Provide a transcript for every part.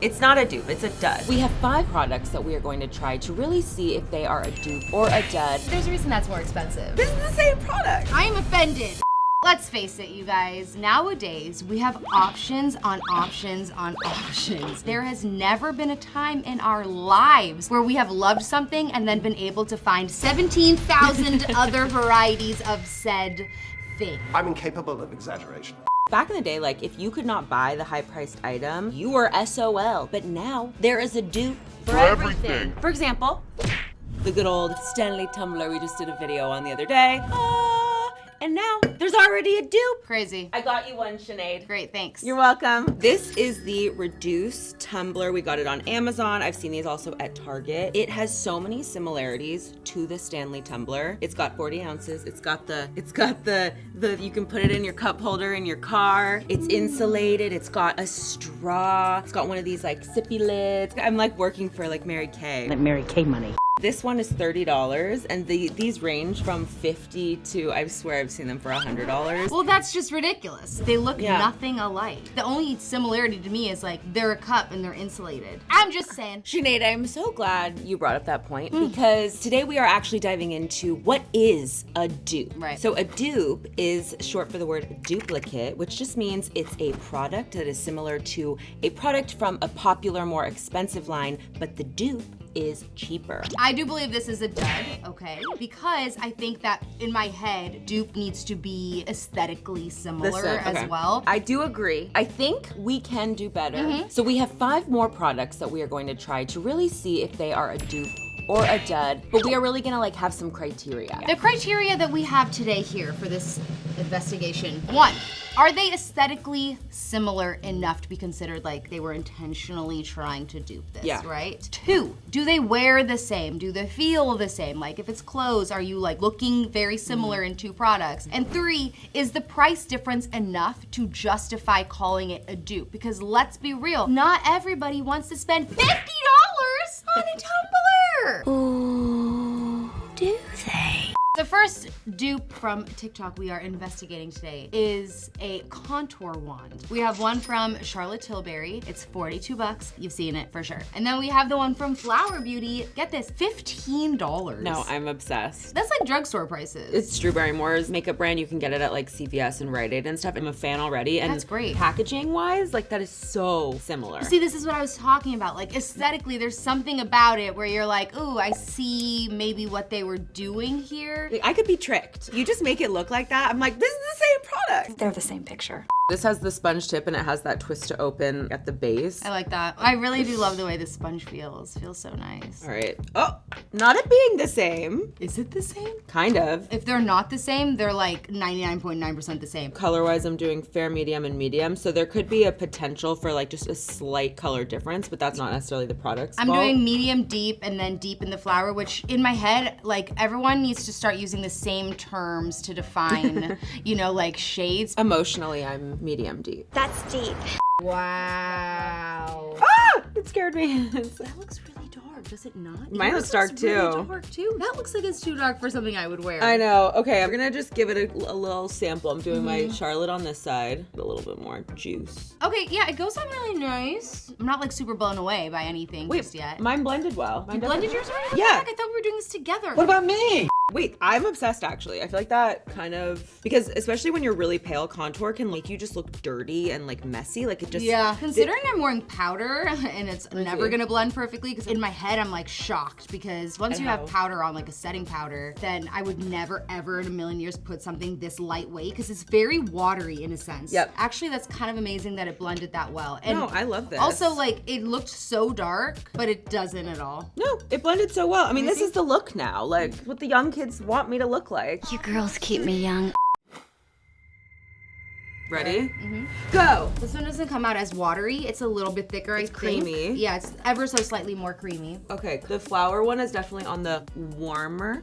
It's not a dupe, it's a dud. We have 5 products that we are going to try to really see if they are a dupe or a dud. There's a reason that's more expensive. This is the same product. I'm offended. Let's face it, you guys. Nowadays, we have options on options on options. There has never been a time in our lives where we have loved something and then been able to find 17,000 other varieties of said thing. I'm incapable of exaggeration. Back in the day, like, if you could not buy the high-priced item, you were SOL. But now, there is a dupe for everything. For example, the good old Stanley tumbler we just did a video on the other day. And now, there's already a dupe. Crazy. I got you one, Sinead. Great, thanks. You're welcome. This is the Reduce tumbler. We got it on Amazon. I've seen these also at Target. It has so many similarities to the Stanley tumbler. It's got 40 ounces. It's got the you can put it in your cup holder in your car. It's insulated. It's got a straw. It's got one of these like sippy lids. I'm like working for like Mary Kay. Like Mary Kay money. This one is $30, and these range from $50 to, I swear I've seen them for $100. Well, that's just ridiculous. They look Yeah. nothing alike. The only similarity to me is like they're a cup and they're insulated. I'm just saying. Sinead, I'm so glad you brought up that point because today we are actually diving into what is a dupe. Right. So a dupe is short for the word duplicate, which just means it's a product that is similar to a product from a popular, more expensive line, but the dupe is cheaper. I do believe this is a dud, okay? Because I think that in my head, dupe needs to be aesthetically similar Listen, okay. as well. I do agree. I think we can do better. So we have 5 more products that we are going to try to really see if they are a dupe or a dud, but we are really gonna like have some criteria. The criteria that we have today here for this investigation. 1, are they aesthetically similar enough to be considered like they were intentionally trying to dupe this, Yeah. right? 2, do they wear the same? Do they feel the same? Like if it's clothes, are you like looking very similar in 2 products? And 3, is the price difference enough to justify calling it a dupe? Because let's be real, not everybody wants to spend $50 on a tumbler. Ooh, do they? The first dupe from TikTok we are investigating today is a contour wand. We have one from Charlotte Tilbury. It's $42. You've seen it for sure. And then we have the one from Flower Beauty. Get this, $15. No, I'm obsessed. That's like drugstore prices. It's Drew Barrymore's makeup brand. You can get it at like CVS and Rite Aid and stuff. I'm a fan already. And That's great. Packaging wise, like that is so similar. See, this is what I was talking about. Like aesthetically, there's something about it where you're like, ooh, I see maybe what they were doing here. Like, I could be tricked. You just make it look like that. I'm like, this is the same product. They're the same picture. This has the sponge tip and it has that twist to open at the base. I like that. I really do love the way this sponge feels. Feels so nice. All right. Oh, not it being the same. Is it the same? Kind of. If they're not the same, they're like 99.9% the same. Color-wise, I'm doing fair, medium, and medium. So there could be a potential for like just a slight color difference, but that's not necessarily the product's I'm fault. doing medium deep and then deep in the flower, which in my head, like everyone needs to start using the same terms to define, you know, like shades. Emotionally, I'm medium deep. That's deep. Wow. Ah! It scared me. That looks really dark, does it not? Mine Yours looks dark, really too. Dark too. That looks like it's too dark for something I would wear. I know. Okay, I'm gonna just give it a little sample. I'm doing my Charlotte on this side. A little bit more juice. Okay, yeah, it goes on really nice. I'm not like super blown away by anything just yet. Mine blended well. Mine You blended yours already? What the Yeah. heck? I thought we were doing this together. What about me? Wait, I'm obsessed actually. I feel like that kind of, because especially when you're really pale, contour can make you just look dirty and like messy. Like it just. Yeah, considering I'm wearing powder and it's never see. gonna blend perfectly, because in my head I'm like shocked, because once you have how? powder on, like a setting powder, then I would never ever in a million years put something this lightweight, because it's very watery in a sense. Yep. Actually, that's kind of amazing that it blended that well. And No, I love this. also, like, it looked so dark, but it doesn't at all. No, it blended so well. I mean, Let me this see. is the look now. Like what the young kids want me to look like. You girls keep me young. Ready? Go. This one doesn't come out as watery. It's a little bit thicker, I think. creamy. Yeah, it's ever so slightly more creamy. Okay, the flower one is definitely on the warmer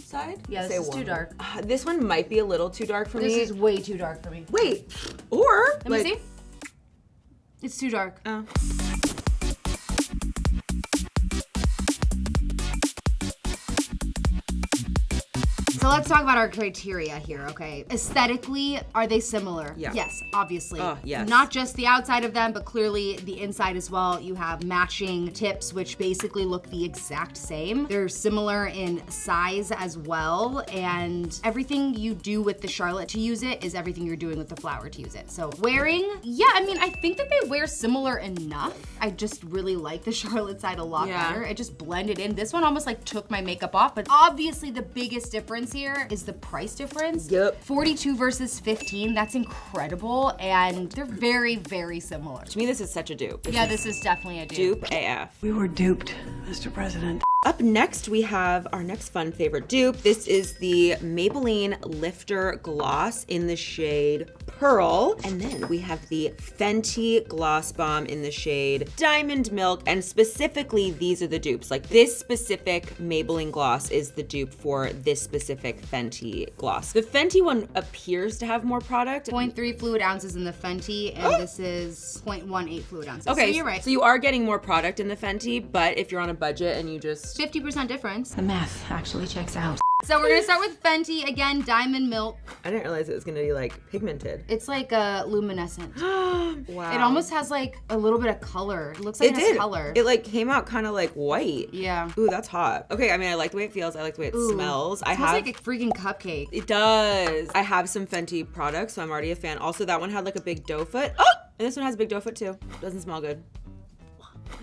side. Yeah, Say this is too warmer. dark. This one might be a little too dark for This me. is way too dark for me. Wait, or Let me see. It's too dark. Oh. So let's talk about our criteria here, okay? Aesthetically, are they similar? Yeah. Yes, obviously. Oh, yes. Not just the outside of them, but clearly the inside as well. You have matching tips, which basically look the exact same. They're similar in size as well, and everything you do with the Charlotte to use it is everything you're doing with the Flower to use it. So wearing, yeah, I mean, I think that they wear similar enough. I just really like the Charlotte side a lot better. It just blended in. This one almost like took my makeup off, but obviously the biggest difference here is the price difference. Yep. 42 versus 15, that's incredible, and they're very, very similar. To me, this is such a dupe. Yeah, this is definitely a dupe. Dupe AF. We were duped, Mr. President. Up next, we have our next fun favorite dupe. This is the Maybelline Lifter Gloss in the shade Pearl. And then we have the Fenty Gloss Bomb in the shade Diamond Milk. And specifically, these are the dupes. Like this specific Maybelline gloss is the dupe for this specific Fenty gloss. The Fenty one appears to have more product. 0.3 fluid ounces in the Fenty, and this is 0.18 fluid ounces. Okay, so you're right. So you are getting more product in the Fenty, but if you're on a budget and you just 50% difference. The math actually checks out. So we're gonna start with Fenty, again, Diamond Milk. I didn't realize it was gonna be like pigmented. It's like luminescent. Wow. It almost has like a little bit of color. It looks like it has color. It like came out kind of like white. Yeah. Ooh, that's hot. Okay, I mean, I like the way it feels. I like the way it smells. It smells like a freaking cupcake. It does. I have some Fenty products, so I'm already a fan. Also, that one had like a big doe foot. Oh! And this one has a big doe foot too. Doesn't smell good.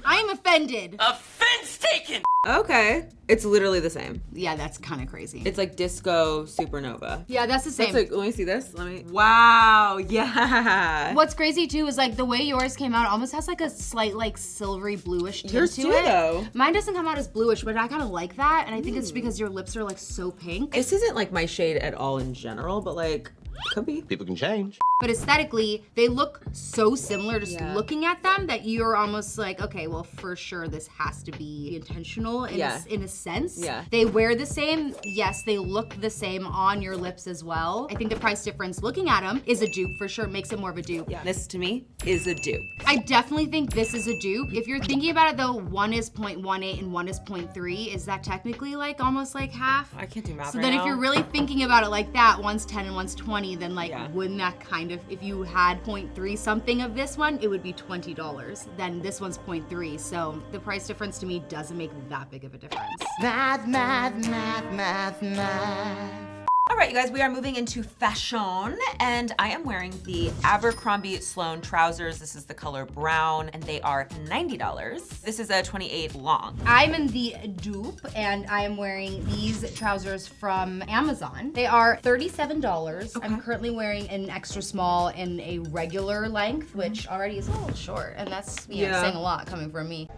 I'm offended. Offense taken! Okay. It's literally the same. Yeah, that's kind of crazy. It's like Disco Supernova. Yeah, that's the same. That's like, let me see this. Wow, yeah. What's crazy too is like the way yours came out almost has like a slight like silvery bluish tint Yours to too, it. though. Mine doesn't come out as bluish, but I kind of like that, and I think it's because your lips are like so pink. This isn't like my shade at all in general, but like, could be. People can change. But aesthetically, they look so similar just looking at them that you're almost like, okay, well, for sure this has to be intentional in, in a sense. Yeah. They wear the same. Yes, they look the same on your lips as well. I think the price difference looking at them is a dupe for sure. Makes it more of a dupe. Yeah. This to me is a dupe. I definitely think this is a dupe. If you're thinking about it though, one is 0.18 and one is 0.3. Is that technically like almost like half? I can't do math So right then now. if you're really thinking about it like that, one's 10 and one's 20, then like wouldn't that kind of, if you had 0.3 something of this one, it would be $20. Then this one's 0.3. So the price difference to me doesn't make that big of a difference. Math, math, math, math, math. All right, you guys, we are moving into fashion, and I am wearing the Abercrombie Sloan trousers. This is the color brown, and they are $90. This is a 28 long. I'm in the dupe, and I am wearing these trousers from Amazon. They are $37. I'm currently wearing an extra small in a regular length, which already is a little short, and that's saying a lot coming from me.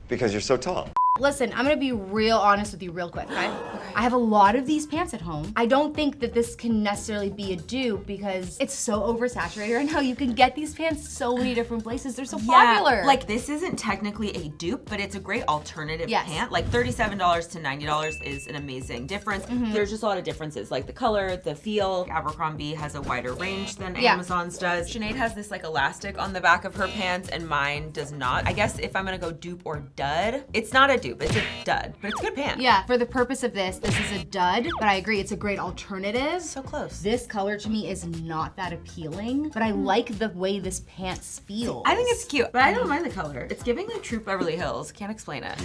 Because you're so tall. Listen, I'm gonna be real honest with you real quick, okay? I have a lot of these pants at home. I don't think that this can necessarily be a dupe because it's so oversaturated right now. You can get these pants so many different places. They're so popular. Like this isn't technically a dupe, but it's a great alternative pant. Like $37 to $90 is an amazing difference. There's just a lot of differences, like the color, the feel. Abercrombie has a wider range than Amazon's does. Sinead has this like elastic on the back of her pants and mine does not. I guess if I'm gonna go dupe or dud, it's not a dupe, it's a dud, but it's a good pant. Yeah, for the purpose of this is a dud, but I agree, it's a great alternative. So close. This color to me is not that appealing, but I like the way this pants feels. I think it's cute, but I don't mind the color. It's giving like Troop Beverly Hills. Can't explain it.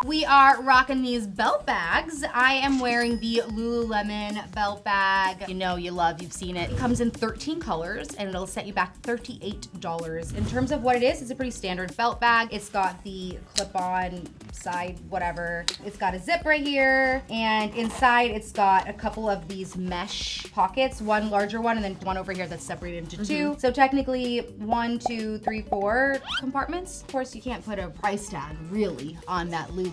We are rocking these belt bags. I am wearing the Lululemon belt bag. You know, you love, you've seen it. It comes in 13 colors and it'll set you back $38. In terms of what it is, it's a pretty standard belt bag. It's got the clip-on side, whatever. It's got a zip right here. And inside it's got a couple of these mesh pockets, one larger one and then one over here that's separated into two. So technically 1, 2, 3, 4 compartments. Of course, you can't put a price tag really on that Lululemon.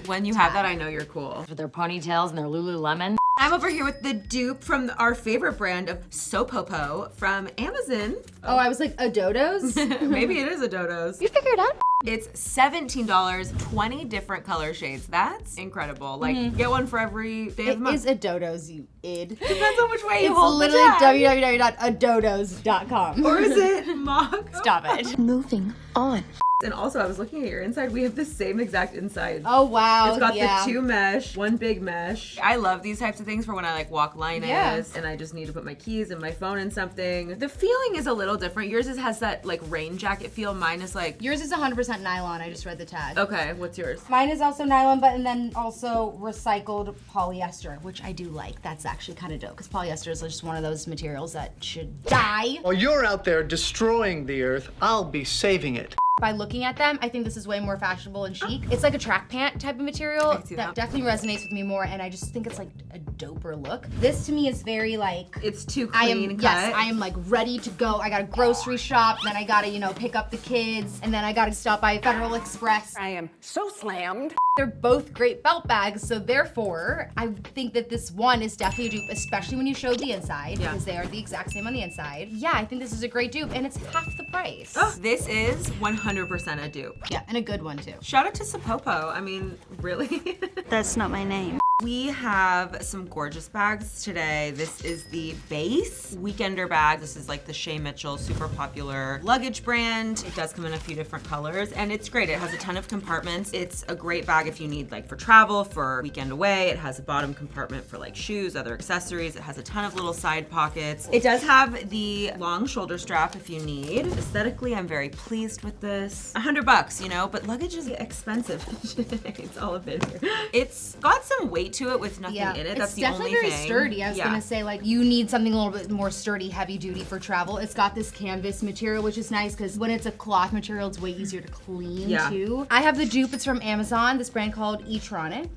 When you have that, I know you're cool. With their ponytails and their Lululemon. I'm over here with the dupe from our favorite brand of Sopopo from Amazon. Oh, I was like, a Dodo's? Maybe it is a Dodo's. You figure it out. It's $17, 20 different color shades. That's incredible. Like, get one for every day of the It month. is a Dodo's, you id. Depends on which way you It's hold the literally tag. www.adodos.com. Or is it mock? Stop it. Moving on. And also, I was looking at your inside. We have the same exact inside. Oh wow. It's got yeah. the 2 mesh, 1 big mesh. I love these types of things for when I like walk Linus and I just need to put my keys and my phone in something. The feeling is a little different. Yours has that like rain jacket feel. Mine is like... Yours is 100% nylon. I just read the tag. Okay, what's yours? Mine is also nylon, but and then also recycled polyester, which I do like. That's actually kind of dope because polyester is just one of those materials that should die. While you're out there destroying the earth, I'll be saving it. By looking at them, I think this is way more fashionable and chic. It's like a track pant type of material that definitely resonates with me more, and I just think it's like a doper look. This to me is very like... It's too clean cut. Yes, I am like ready to go. I gotta grocery shop, then I gotta, you know, pick up the kids, and then I gotta stop by Federal Express. I am so slammed. They're both great belt bags, so therefore, I think that this one is definitely a dupe, especially when you show the inside, because they are the exact same on the inside. Yeah, I think this is a great dupe, and it's half the price. Oh, this is 100% a dupe. Yeah, and a good one too. Shout out to Sapopo. I mean, really? That's not my name. We have some gorgeous bags today. This is the Base Weekender bag. This is like the Shea Mitchell super popular luggage brand. It does come in a few different colors and it's great. It has a ton of compartments. It's a great bag if you need like for travel, for weekend away. It has a bottom compartment for like shoes, other accessories. It has a ton of little side pockets. It does have the long shoulder strap if you need. Aesthetically, I'm very pleased with this. $100, you know, but luggage is expensive. It's all a bit here. It's got some weight to it with nothing in it. That's the only thing. It's definitely very sturdy. I was gonna say like you need something a little bit more sturdy, heavy duty for travel. It's got this canvas material, which is nice because when it's a cloth material, it's way easier to clean too. I have the dupe. It's from Amazon. This brand called eTronic.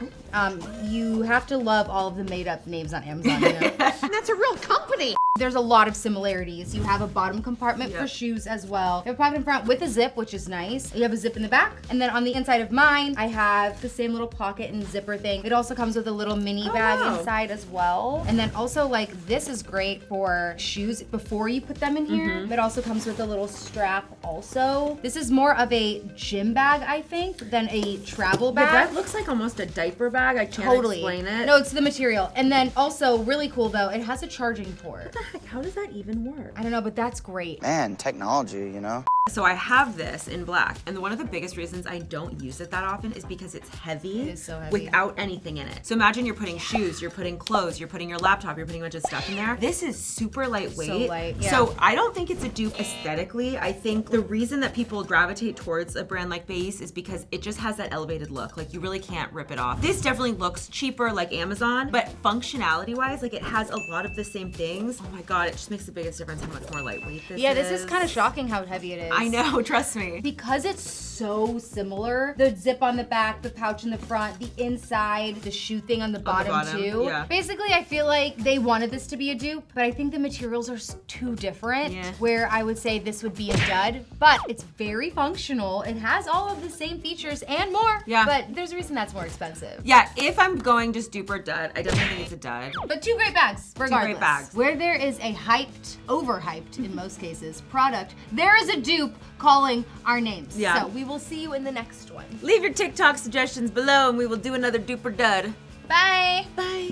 You have to love all of the made up names on Amazon. You know? That's a real company. There's a lot of similarities. You have a bottom compartment for shoes as well. You have a pocket in front with a zip, which is nice. You have a zip in the back. And then on the inside of mine, I have the same little pocket and zipper thing. It also comes with a little mini bag inside as well. And then also like this is great for shoes before you put them in here. It also comes with a little strap also. This is more of a gym bag, I think, than a travel bag. That looks like almost a diaper bag. I can't explain it. No, it's the material. And then also really cool though, it has a charging port. Heck, how does that even work? I don't know, but that's great. Man, technology, you know? So I have this in black, and one of the biggest reasons I don't use it that often is because it's heavy, It is so heavy. without anything in it. So imagine you're putting shoes, you're putting clothes, you're putting your laptop, you're putting a bunch of stuff in there. This is super lightweight. So light, yeah. So I don't think it's a dupe aesthetically. I think the reason that people gravitate towards a brand like Base is because it just has that elevated look. Like you really can't rip it off. This definitely looks cheaper like Amazon, but functionality wise, like it has a lot of the same things. Oh my God, it just makes the biggest difference how much more lightweight this is. Yeah, this is kind of shocking how heavy it is. I know, trust me. Because it's so similar, the zip on the back, the pouch in the front, the inside, the shoe thing on the bottom too. Yeah. Basically, I feel like they wanted this to be a dupe, but I think the materials are too different, where I would say this would be a dud, but it's very functional. It has all of the same features and more, but there's a reason that's more expensive. Yeah, if I'm going just dupe or dud, I definitely think it's a dud. But two great bags, regardless. great bags. Where there is a hyped, overhyped in most cases, product, there is a dupe calling our names. Yeah. So we will see you in the next one. Leave your TikTok suggestions below and we will do another dupe or dud. Bye. Bye.